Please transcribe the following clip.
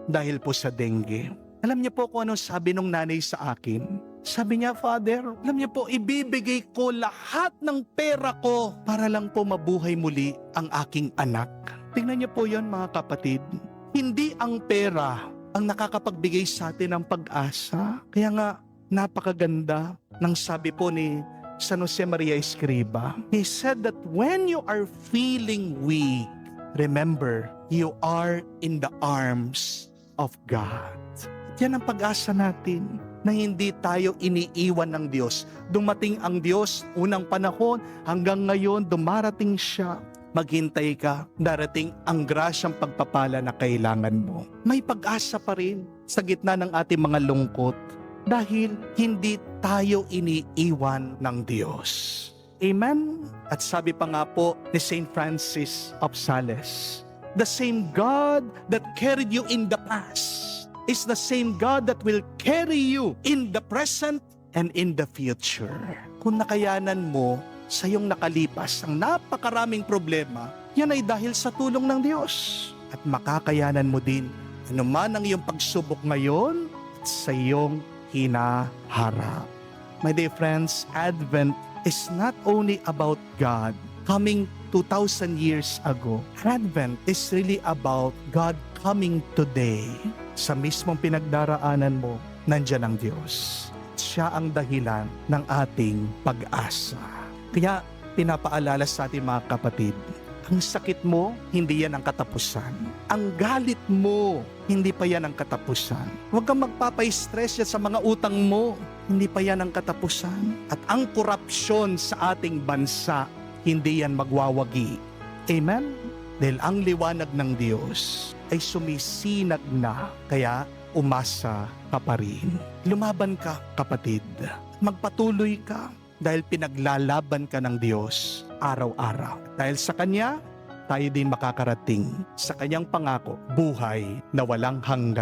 dahil po sa dengue. Alam niyo po kung anong sabi nung nanay sa akin? Sabi niya, Father, alam niyo po, ibibigay ko lahat ng pera ko para lang po mabuhay muli ang aking anak. Tingnan niyo po yon mga kapatid. Hindi ang pera ang nakakapagbigay sa atin ng pag-asa. Kaya nga, napakaganda ng sabi po ni San Jose Maria Escriba. He said that when you are feeling weak, remember, you are in the arms of God. Yan ang pag-asa natin na hindi tayo iniiwan ng Diyos. Dumating ang Diyos, unang panahon, hanggang ngayon, dumarating siya. Maghintay ka, darating ang grasyang pagpapala na kailangan mo. May pag-asa pa rin sa gitna ng ating mga lungkot dahil hindi tayo iniiwan ng Diyos. Amen? At sabi pa nga po ni St. Francis of Sales, the same God that carried you in the past is the same God that will carry you in the present and in the future. Kung nakayanan mo sa iyong nakalipas ang napakaraming problema, yan ay dahil sa tulong ng Diyos. At makakayanan mo din anuman ang iyong pagsubok ngayon at sa iyong hinaharap. My dear friends, Advent is not only about God coming 2,000 years ago. Advent is really about God coming today. Sa mismong pinagdaraanan mo, nandiyan ang Diyos. Siya ang dahilan ng ating pag-asa. Kaya pinapaalala sa ating mga kapatid, ang sakit mo, hindi yan ang katapusan. Ang galit mo, hindi pa yan ang katapusan. Huwag kang magpapa-stress yan sa mga utang mo, hindi pa yan ang katapusan. At ang korupsyon sa ating bansa, hindi yan magwawagi. Amen? Dahil ang liwanag ng Diyos ay sumisinag na, kaya umasa ka pa rin. Lumaban ka, kapatid. Magpatuloy ka dahil pinaglalaban ka ng Diyos araw-araw. Dahil sa Kanya, tayo din makakarating sa Kanyang pangako, buhay na walang hanggan.